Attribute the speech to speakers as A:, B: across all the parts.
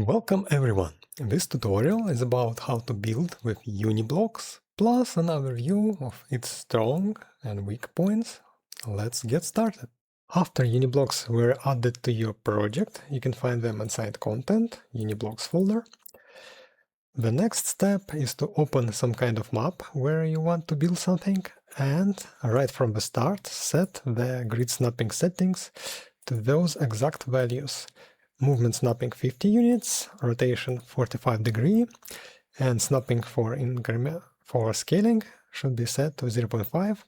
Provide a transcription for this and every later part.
A: Welcome everyone! This tutorial is about how to build with Uniblocks, plus an overview of its strong and weak points. Let's get started. After Uniblocks were added to your project, you can find them inside Content, Uniblocks folder. The next step is to open some kind of map where you want to build something, and right from the start set the grid snapping settings to those exact values. Movement snapping 50 units, rotation 45 degree, and snapping for scaling should be set to 0.5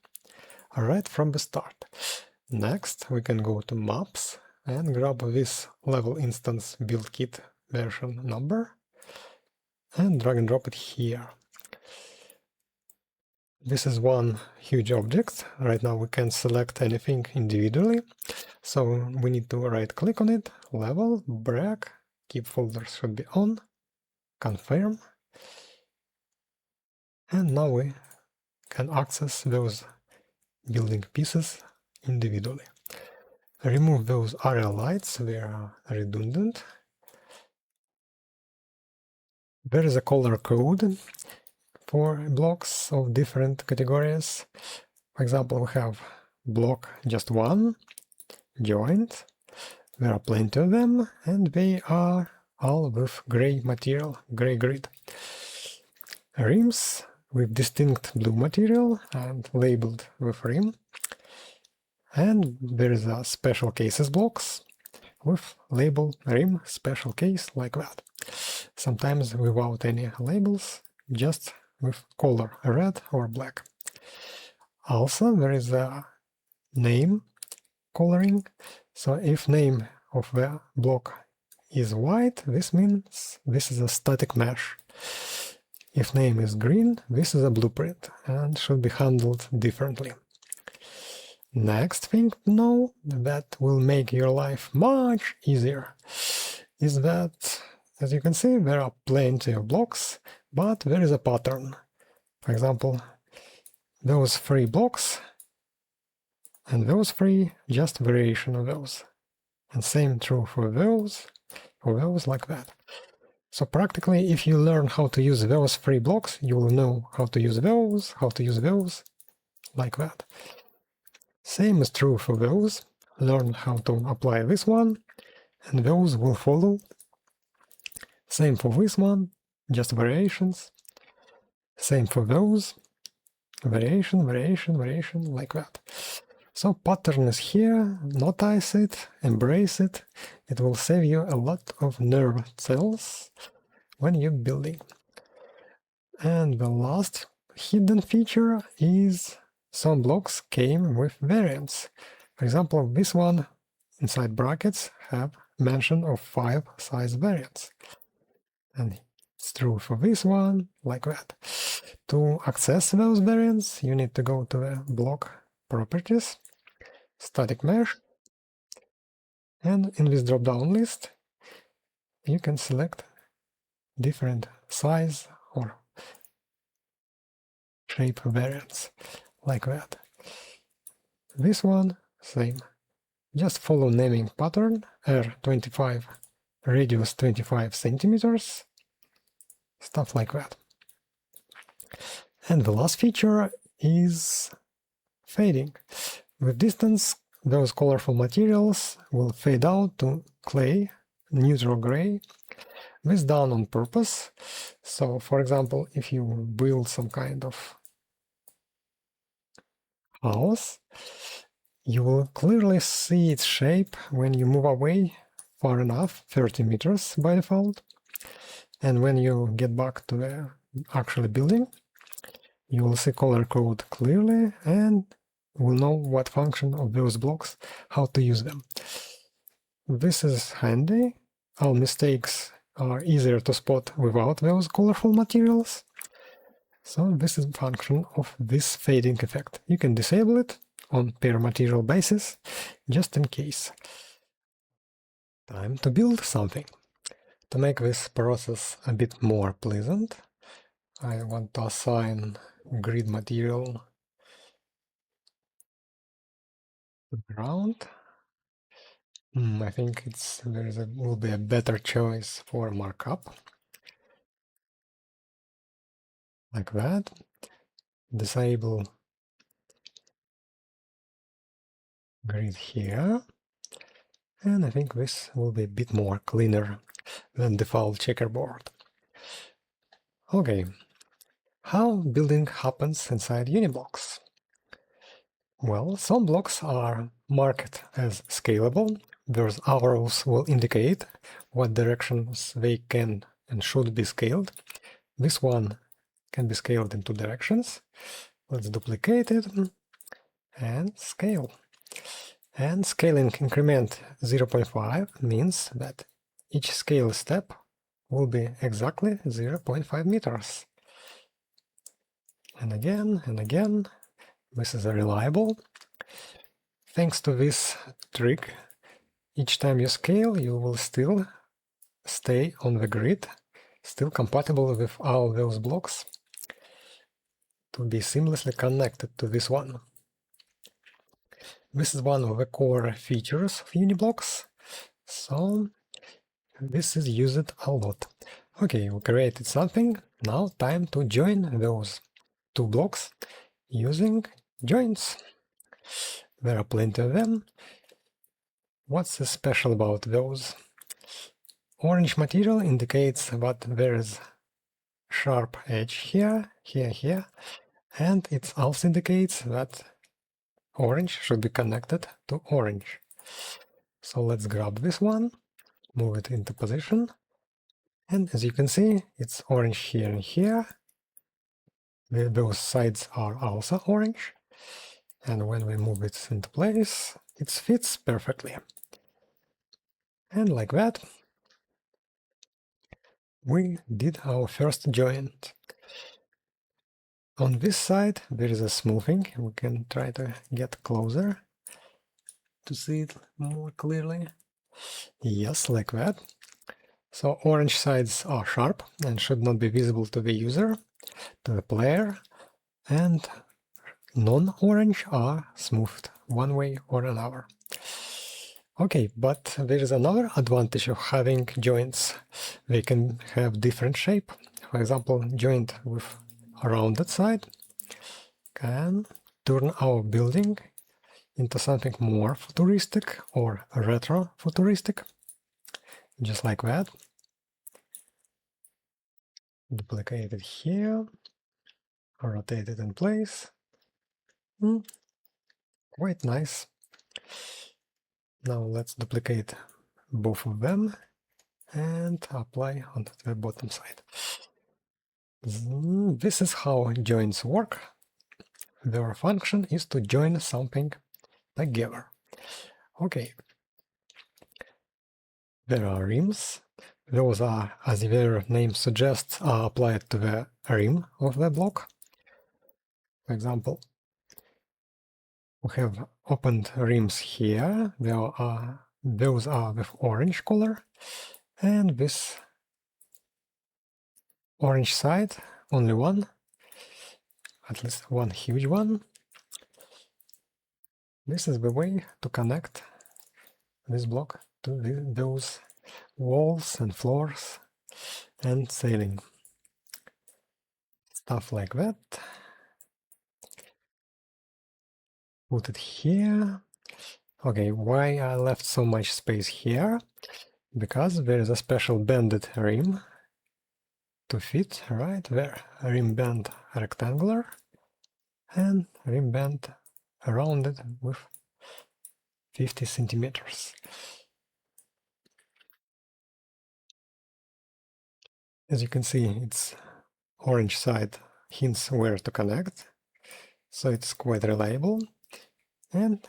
A: right from the start. Next, we can go to Maps and grab this level instance build kit version number and drag and drop it here. This is one huge object. Right now we can't select anything individually, so we need to right click on it, level, break, keep folders should be on, confirm, and now we can access those building pieces individually. Remove those area lights, they are redundant. There is a color code for blocks of different categories. For example, we have block just one, joint. There are plenty of them, and they are all with gray material, gray grid. Rims with distinct blue material and labeled with rim. And there is a special cases blocks with label rim special case like that. Sometimes without any labels, just with color red or black. Also there is a name coloring, so if name of the block is white, this means this is a static mesh. If name is green, this is a blueprint and should be handled differently. Next thing to know that will make your life much easier is that, as you can see, there are plenty of blocks, but there is a pattern. For example, those 3 blocks and those 3, just variation of those. And same true for those like that. So practically, if you learn how to use those 3 blocks, you will know how to use those, like that. Same is true for those. Learn how to apply this one, and those will follow. Same for this one, just variations. Same for those. Variation, like that. So pattern is here, notice it, embrace it. It will save you a lot of nerve cells when you're building. And the last hidden feature is some blocks came with variants. For example, this one inside brackets have mention of 5 size variants. And it's true for this one, like that. To access those variants, you need to go to the block properties, static mesh, and in this drop-down list, you can select different size or shape variants, like that. This one, same. Just follow naming pattern, R25, radius 25 centimeters, stuff like that. And the last feature is fading. With distance, those colorful materials will fade out to clay, neutral gray. This done on purpose. So, for example, if you build some kind of house, you will clearly see its shape when you move away far enough, 30 meters by default. And when you get back to the actual building, you will see color code clearly and will know what function of those blocks, how to use them. This is handy. All mistakes are easier to spot without those colorful materials. So this is the function of this fading effect. You can disable it on per material basis, just in case. Time to build something. To make this process a bit more pleasant, I want to assign grid material to ground I think will be a better choice for markup, like that. Disable grid here, and I think this will be a bit more cleaner than default checkerboard. Okay, how building happens inside Uniblocks? Well, some blocks are marked as scalable. Those arrows will indicate what directions they can and should be scaled. This one can be scaled in two directions. Let's duplicate it and scale. And scaling increment 0.5 means that each scale step will be exactly 0.5 meters. And again, this is reliable. Thanks to this trick, each time you scale, you will still stay on the grid, still compatible with all those blocks to be seamlessly connected to this one. This is one of the core features of Uniblocks, so this is used a lot. Okay, we created something, now time to join those two blocks using joins. There are plenty of them. What's special about those? Orange material indicates that there is sharp edge here, here, and it also indicates that orange should be connected to orange. So let's grab this one, move it into position, and as you can see, it's orange here and here. Those sides are also orange, and when we move it into place, it fits perfectly. And like that, we did our first joint. On this side, there is a smoothing. We can try to get closer to see it more clearly. Yes, like that. So orange sides are sharp and should not be visible to the user, to the player, and non-orange are smoothed one way or another. Okay, but there is another advantage of having joints. They can have different shape. For example, joint with a rounded side can turn our building into something more futuristic or retro-futuristic, just like that. Duplicate it here, rotate it in place. Quite nice. Now let's duplicate both of them and apply on the bottom side. This is how joins work. Their function is to join something together. Okay. There are rims. Those are, as their name suggests, are applied to the rim of the block. For example, we have opened rims here. Those are with orange color, and this orange side, only one, at least one huge one. This is the way to connect this block to those walls and floors and ceiling. Stuff like that. Put it here. Okay, why I left so much space here? Because there is a special bended rim to fit right there. Rim bend rectangular and rim bend rounded with 50 centimeters. As you can see, it's orange side hints where to connect, so it's quite reliable. And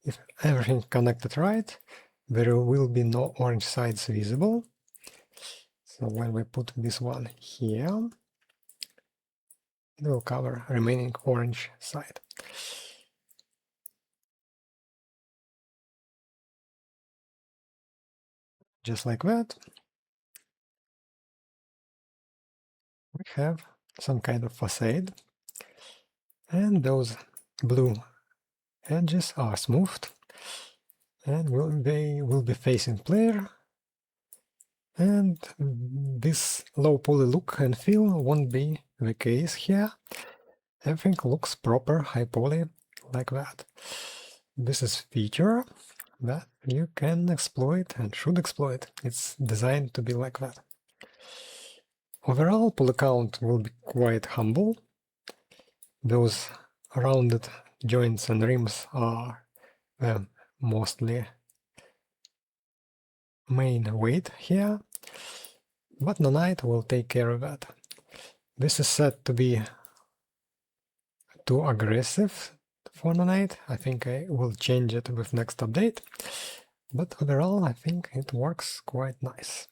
A: if everything connected right, there will be no orange sides visible. So when we put this one here, it will cover remaining orange side. Just like that, we have some kind of facade, and those blue edges are smoothed, and they will be facing player, and this low poly look and feel won't be the case here. Everything looks proper, high poly, like that. This is feature that you can exploit and should exploit. It's designed to be like that. Overall, poly count will be quite humble. Those rounded joints and rims are mostly main weight here, but Nanite will take care of that. This is said to be too aggressive for Nanite. I think I will change it with next update, but overall I think it works quite nice.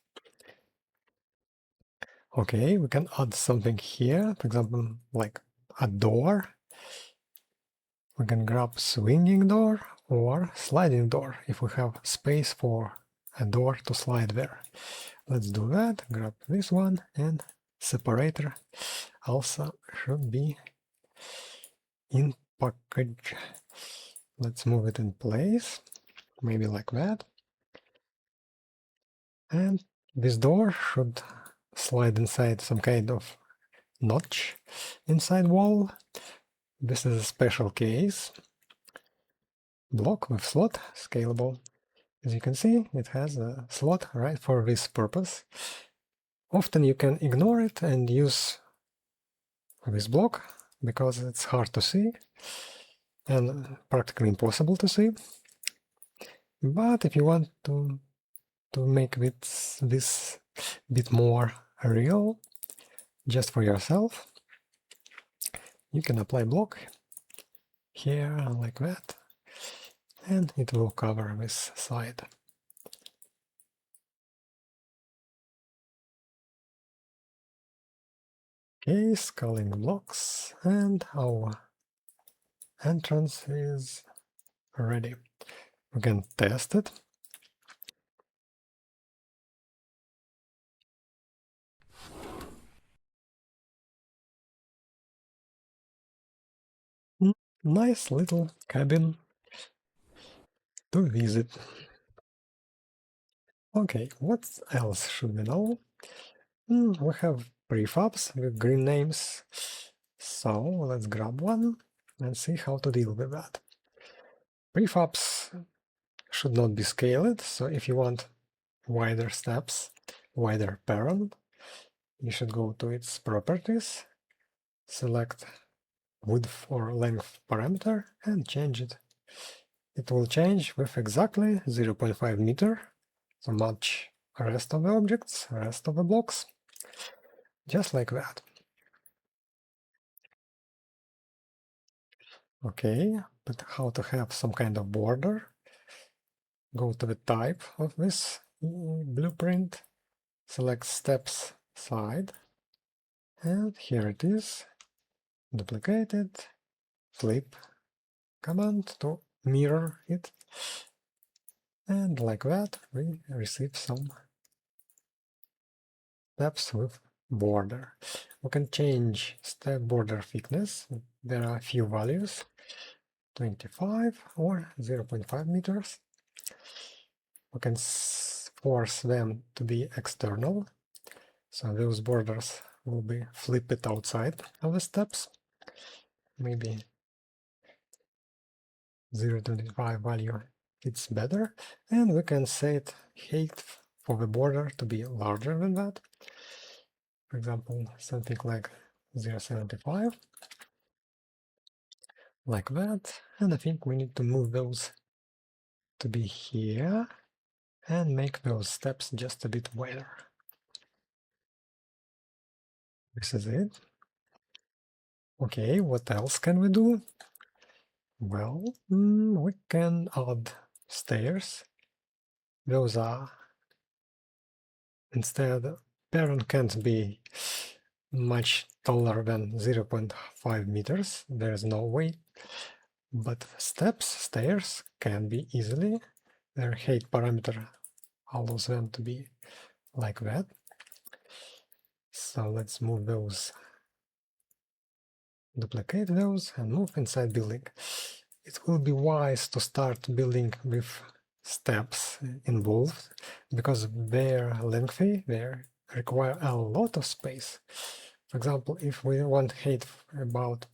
A: Okay, we can add something here, for example, like a door. We can grab swinging door or sliding door if we have space for a door to slide there. Let's do that, grab this one, and separator also should be in package. Let's move it in place, maybe like that. And this door should slide inside some kind of notch inside wall. This is a special case. Block with slot, scalable. As you can see, it has a slot right for this purpose. Often you can ignore it and use this block because it's hard to see and practically impossible to see. But if you want to make this bit more real, just for yourself, you can apply block here like that, and it will cover this side. Okay, scaling blocks, and our entrance is ready. We can test it. Nice little cabin to visit. Okay, what else should we know? We have prefabs with green names, so let's grab one and see how to deal with that. Prefabs should not be scaled, so if you want wider steps, wider parent, you should go to its properties, select width or length parameter and change it. It will change with exactly 0.5 meter, so match rest of the objects, rest of the blocks, just like that. Okay, but how to have some kind of border? Go to the type of this blueprint, select steps side, and here it is, duplicate it, flip command to mirror it, and like that we receive some steps with border. We can change step border thickness. There are a few values, 25 or 0.5 meters. We can force them to be external, so those borders will be flipped outside of the steps. Maybe 0.25 value it's better, and we can set height for the border to be larger than that. For example, something like 0.75, like that, and I think we need to move those to be here and make those steps just a bit wider. This is it. Okay, what else can we do? Well, we can add stairs. Those are, instead, parent can't be much taller than 0.5 meters. There's no way. But steps, stairs can be easily. Their height parameter allows them to be like that. So let's move those, duplicate those and move inside building. It will be wise to start building with steps involved because they're lengthy, they require a lot of space. For example, if we want height about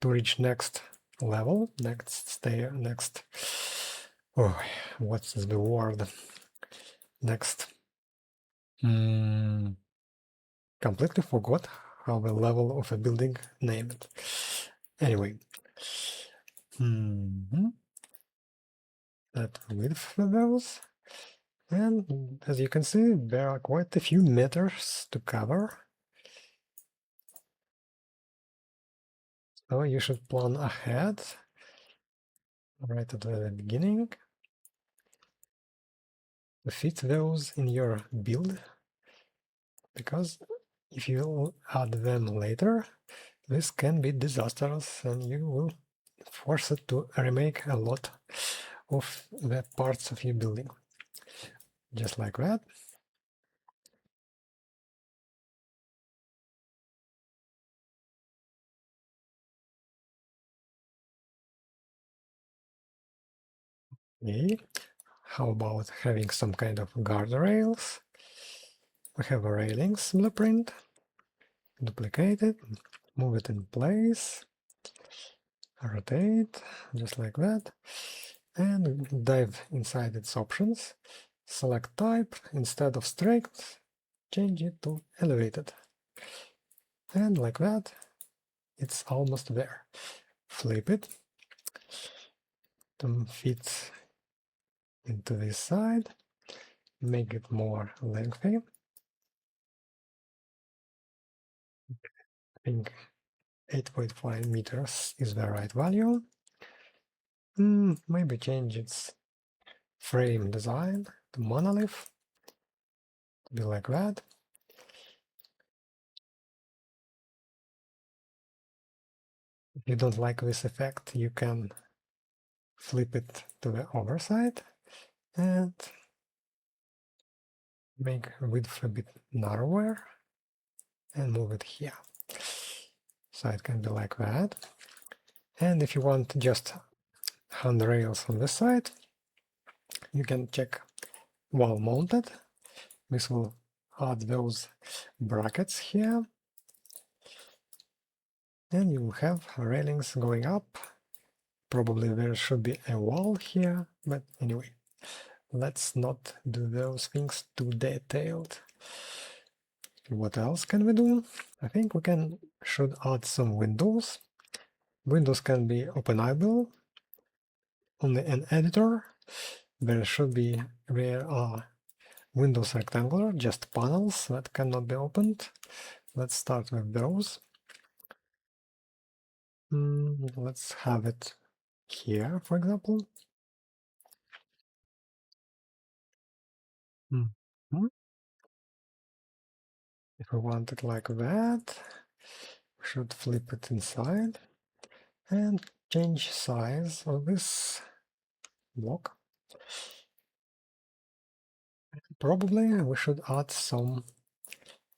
A: to reach next level, next stair, next, oh, what's the word? Next, completely forgot how the level of a building named. Anyway, that width of those. And as you can see, there are quite a few meters to cover. So you should plan ahead, right at the beginning, to fit those in your build, because if you add them later, this can be disastrous and you will force it to remake a lot of the parts of your building. Just like that. Okay. How about having some kind of guardrails? We have a railings blueprint. Duplicate it, move it in place, rotate, just like that, and dive inside its options. Select type, instead of straight, change it to elevated. And like that, it's almost there. Flip it to fit into this side, make it more lengthy. I think 8.5 meters is the right value. Maybe change its frame design to monolith, to be like that. If you don't like this effect, you can flip it to the other side and make width a bit narrower and move it here. So it can be like that. And if you want just handrails on this side, you can check wall mounted. This will add those brackets here. And you will have railings going up. Probably there should be a wall here, but anyway, let's not do those things too detailed. What else can we do? I think we should add some windows. Windows can be openable on an editor. There are windows rectangular, just panels that cannot be opened. Let's start with those. Let's have it here, for example. If we want it like that, we should flip it inside and change size of this block. Probably we should add some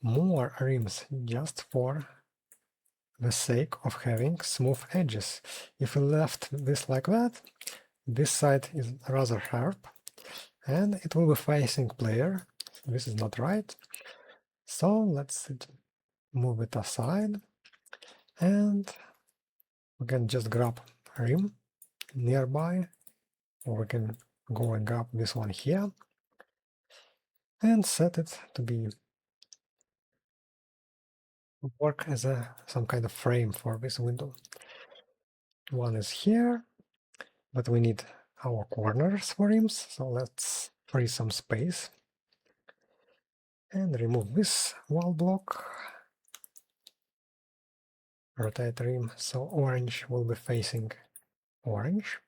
A: more rims just for the sake of having smooth edges. If we left this like that, this side is rather sharp and it will be facing player. This is not right. So let's move it aside and we can just grab a rim nearby, or we can go and grab this one here and set it to be work as some kind of frame for this window. One is here, but we need our corners for rims, so let's free some space and remove this wall block. Rotate rim so orange will be facing orange,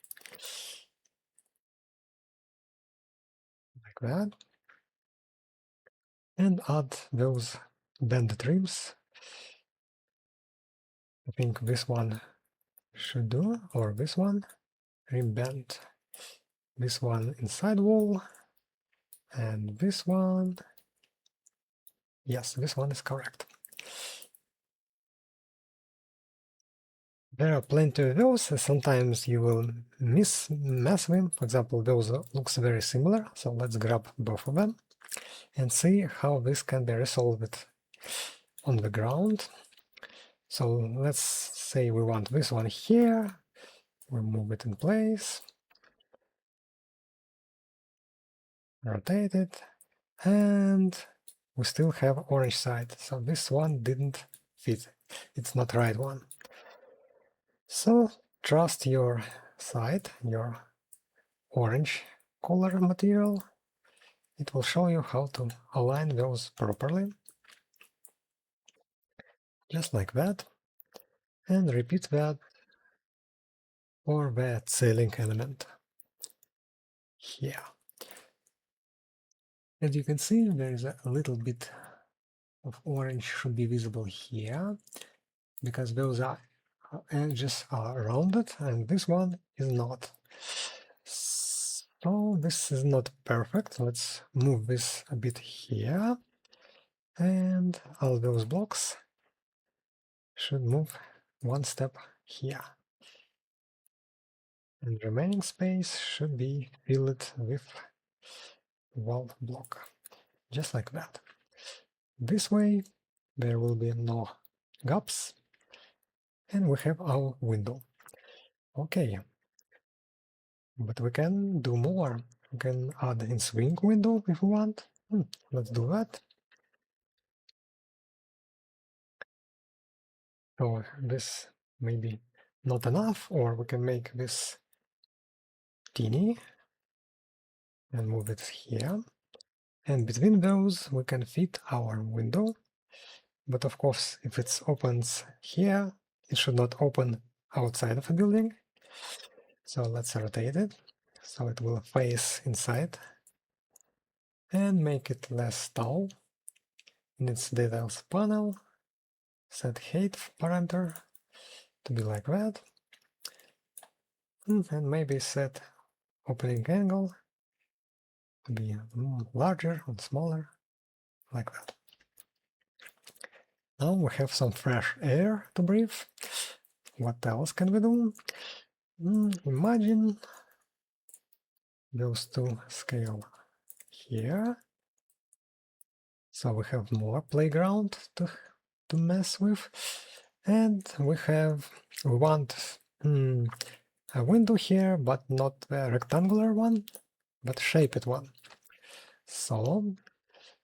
A: like that, and add those bended rims. I think this one should do, or this one, rim bend, this one inside wall, and this one, yes, this one is correct. There are plenty of those. Sometimes you will mess them. For example, those looks very similar. So let's grab both of them and see how this can be resolved on the ground. So let's say we want this one here. We'll move it in place, rotate it, and we still have orange side. So this one didn't fit. It's not right one. So trust your side, your orange color material. It will show you how to align those properly, just like that, and repeat that for that ceiling element here. As you can see, there is a little bit of orange should be visible here, because those are edges are rounded and this one is not. So this is not perfect. Let's move this a bit here, and all those blocks should move one step here. And remaining space should be filled with wall block, just like that. This way there will be no gaps, and we have our window. Okay, but we can do more. We can add in swing window if we want. Let's do that. So this may be not enough, or we can make this teeny and move it here. And between those we can fit our window. But of course, if it opens here, it should not open outside of a building. So let's rotate it so it will face inside and make it less tall. In its details panel, set height parameter to be like that, and maybe set opening angle to be larger and smaller, like that. Now we have some fresh air to breathe. What else can we do? Imagine those two scale here. So we have more playground to mess with. And we want a window here, but not a rectangular one, but shaped one. So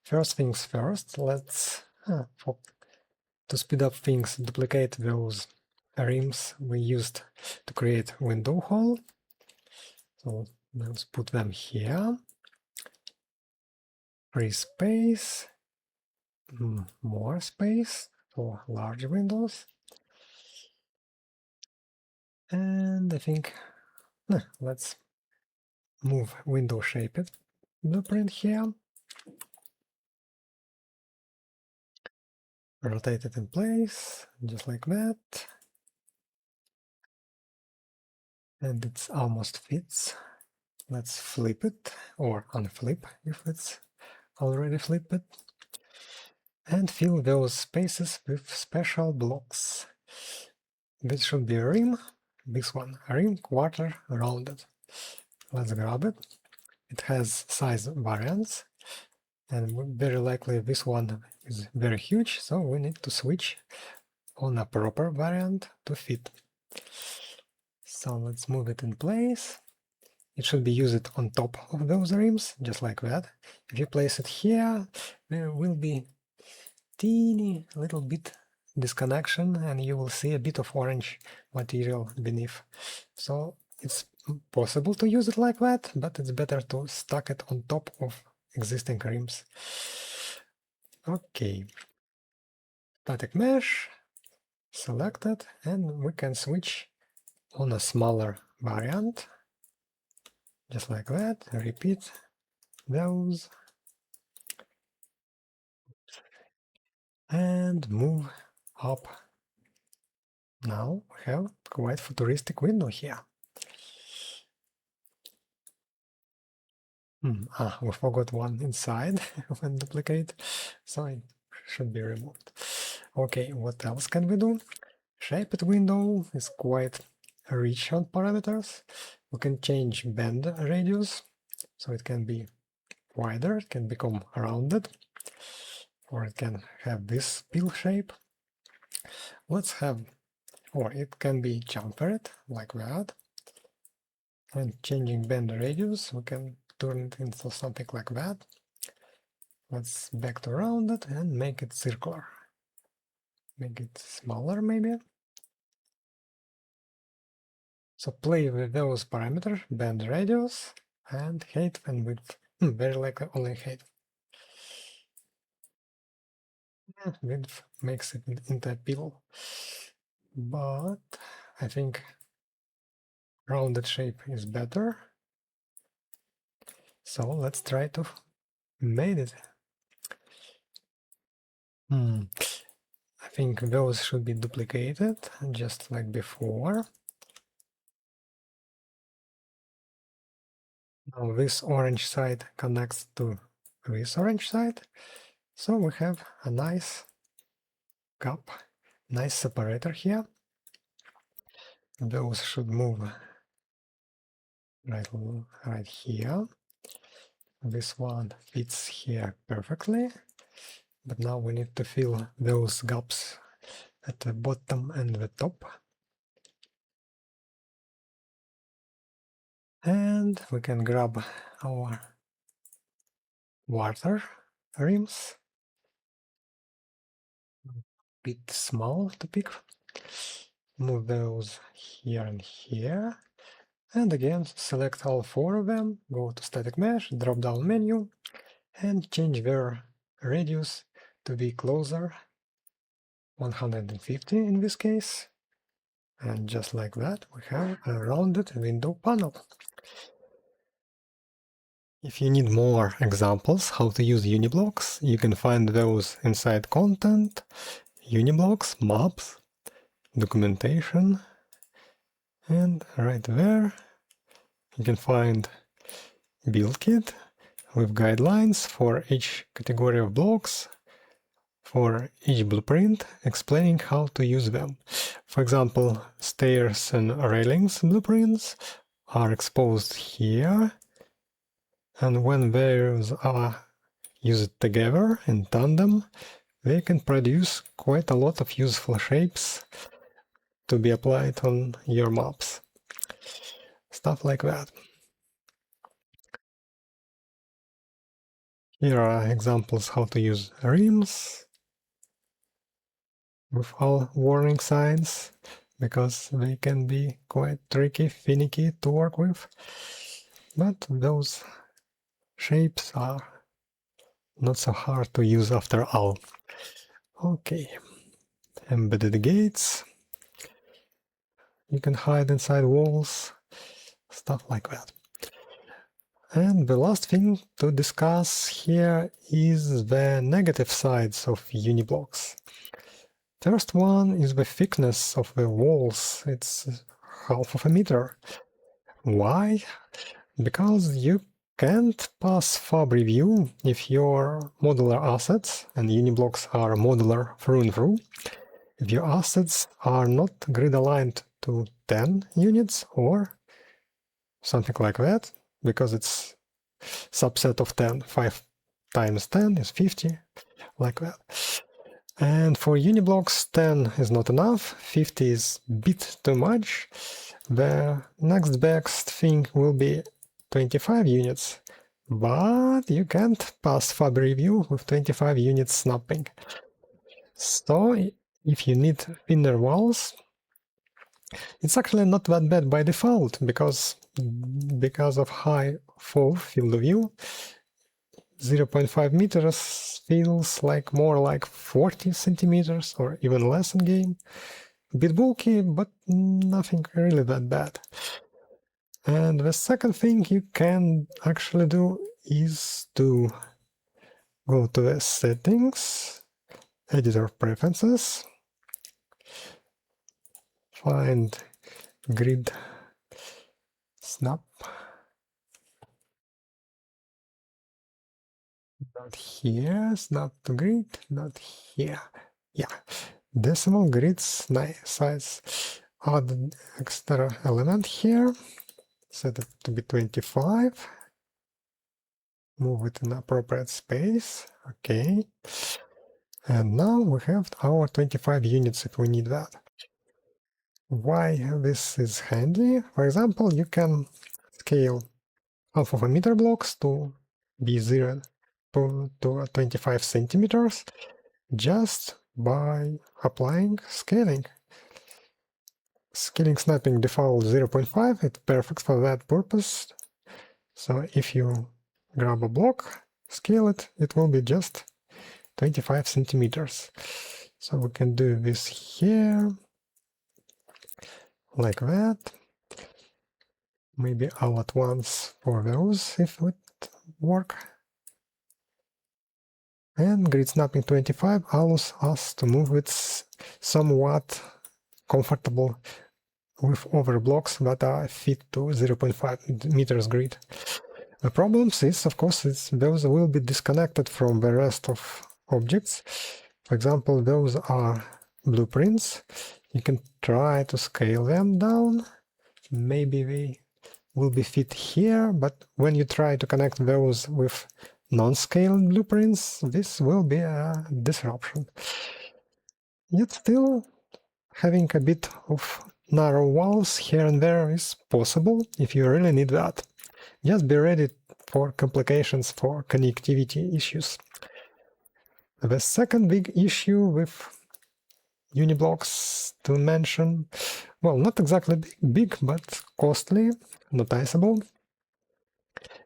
A: first things first, let's to speed up things, duplicate those rims we used to create window hole. So let's put them here. Free space, more space for large windows. And I think let's move window shaped blueprint here. Rotate it in place, just like that. And it almost fits. Let's flip it, or unflip if it's already flipped. And fill those spaces with special blocks. This should be a rim, this one, a rim quarter rounded. Let's grab it. It has size variants, and very likely this one is very huge, so we need to switch on a proper variant to fit. So let's move it in place. It should be used on top of those rims, just like that. If you place it here, there will be teeny little bit disconnection, and you will see a bit of orange material beneath. So it's possible to use it like that, but it's better to stack it on top of existing rims. Okay, static mesh selected, and we can switch on a smaller variant, just like that. Repeat those and move up. Now we have quite futuristic window here. We forgot one inside when duplicate, so it should be removed. Okay, what else can we do? Shaped window is quite rich on parameters. We can change bend radius, so it can be wider, it can become rounded, or it can have this pill shape. Let's have, or it can be chamfered like that. And changing bend radius, we can turn it into something like that. Let's back to rounded and make it circular. Make it smaller maybe. So play with those parameters, bend radius and height and width. Very likely only height. Width makes it into a pill. But I think rounded shape is better. So let's try to make it. I think those should be duplicated, just like before. Now this orange side connects to this orange side, so we have a nice gap, nice separator here. Those should move right here. This one fits here perfectly, but now we need to fill those gaps at the bottom and the top. And we can grab our water rims. Bit small to pick. Move those here and here. And again, select all four of them, go to static mesh, drop down menu, and change their radius to be closer, 150 in this case. And just like that, we have a rounded window panel. If you need more examples how to use Uniblocks, you can find those inside content, Uniblocks, maps, documentation, and right there you can find build kit with guidelines for each category of blocks, for each blueprint, explaining how to use them. For example, stairs and railings blueprints are exposed here, and when those are used together in tandem, they can produce quite a lot of useful shapes to be applied on your maps. Stuff like that. Here are examples how to use rims with all warning signs, because they can be quite tricky, finicky to work with. But those shapes are not so hard to use after all. Okay, embedded gates. You can hide inside walls, stuff like that. And the last thing to discuss here is the negative sides of Uniblocks. First one is the thickness of the walls. It's half of a meter. Why? Because you can't pass fab review if your modular assets, and Uniblocks are modular through and through, if your assets are not grid aligned to 10 units or something like that, because it's subset of 10, 5 times 10 is 50, like that. And for Uniblocks, 10 is not enough, 50 is a bit too much. The next best thing will be 25 units, but you can't pass fab review with 25 units snapping. So if you need thinner walls, it's actually not that bad by default, because of high FOV, field of view, 0.5 meters feels like more like 40 centimeters or even less in game. A bit bulky, but nothing really that bad. And the second thing you can actually do is to go to the settings, editor preferences, find grid snap, not here, snap to grid, not here, yeah, decimal grid size. Add extra element here. Set it to be 25. Move it in appropriate space. Okay. And now we have our 25 units if we need that. Why this is handy? For example, you can scale half of a meter blocks to be 0 to 25 centimeters just by applying scaling. Scaling snapping default 0.5, it's perfect for that purpose. So if you grab a block, scale it, it will be just 25 centimeters. So we can do this here, like that. Maybe all at once for those if it would work. And grid snapping 25 allows us to move it somewhat comfortable with over blocks that are fit to 0.5 meters grid. The problem is, of course, those will be disconnected from the rest of objects. For example, those are blueprints. You can try to scale them down. Maybe they will be fit here, but when you try to connect those with non-scaled blueprints, this will be a disruption. Yet still, having a bit of narrow walls here and there is possible if you really need that. Just be ready for complications for connectivity issues. The second big issue with Uniblocks to mention, well, not exactly big, but costly, noticeable,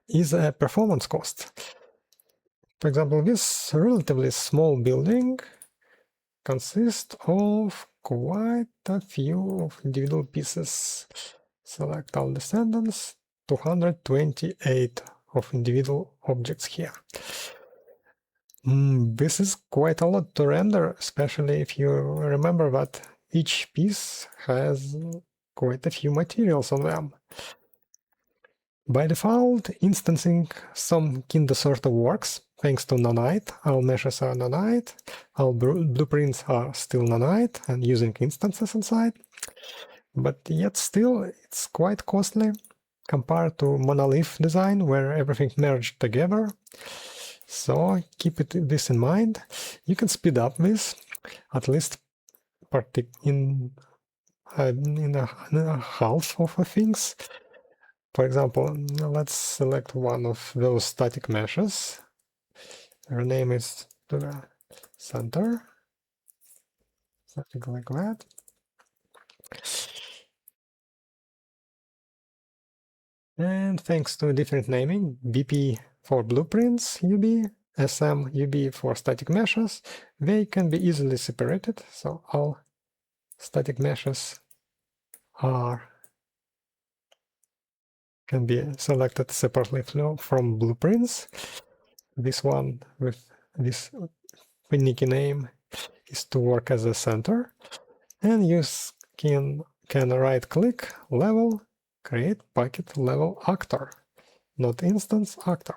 A: is a performance cost. For example, this relatively small building consists of quite a few of individual pieces. Select all descendants, 228 of individual objects here. This is quite a lot to render, especially if you remember that each piece has quite a few materials on them. By default, instancing some kinda sort of works, thanks to Nanite. All meshes are Nanite, all blueprints are still Nanite and using instances inside. But yet still, it's quite costly compared to monolith design, where everything merged together. So keep this in mind. You can speed up this, at least in a half of the things. For example, let's select one of those static meshes. Rename it to the center, something like that. And thanks to different naming, BP for blueprints UB, SM UB for static meshes, they can be easily separated. So all static meshes can be selected separately from blueprints. This one with this finicky name is to work as a center, and you can right-click level, create packet level actor, not instance actor.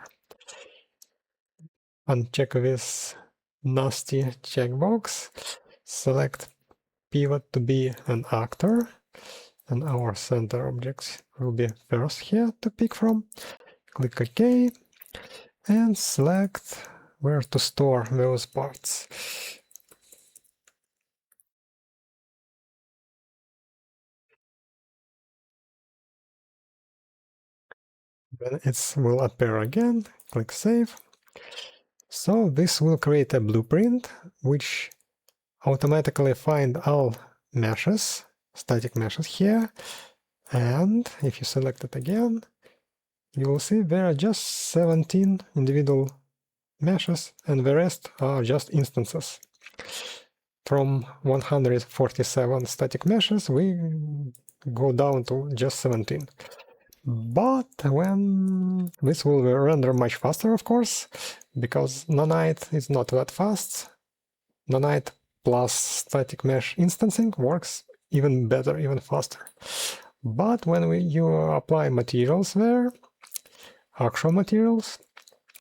A: Uncheck this nasty checkbox, select pivot to be an actor, and our center objects will be first here to pick from. Click OK, and select where to store those parts. Then it will appear again, click Save. So this will create a blueprint which automatically find all meshes, static meshes here, and if you select it again, you will see there are just 17 individual meshes and the rest are just instances. From 147 static meshes, we go down to just 17. But when this will render much faster, of course, because Nanite is not that fast. Nanite plus static mesh instancing works even better, even faster. But when you apply materials there, actual materials,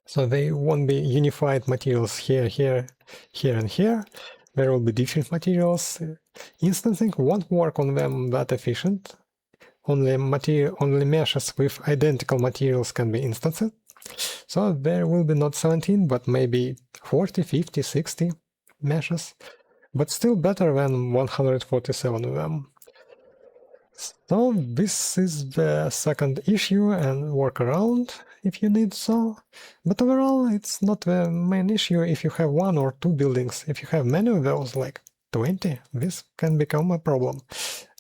A: so they won't be unified materials here, here, here, and here. there will be different materials. Instancing won't work on them that efficient. Only meshes with identical materials can be instanced. So there will be not 17, but maybe 40, 50, 60 meshes. But still better than 147 of them. So this is the second issue and workaround if you need so. But overall, it's not the main issue if you have one or two buildings. If you have many of those, like 20, this can become a problem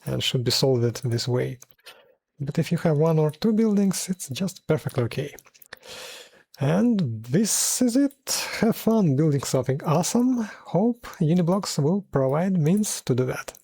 A: and should be solved this way. But if you have one or two buildings, it's just perfectly okay. And this is it. Have fun building something awesome. Hope Uniblocks will provide means to do that.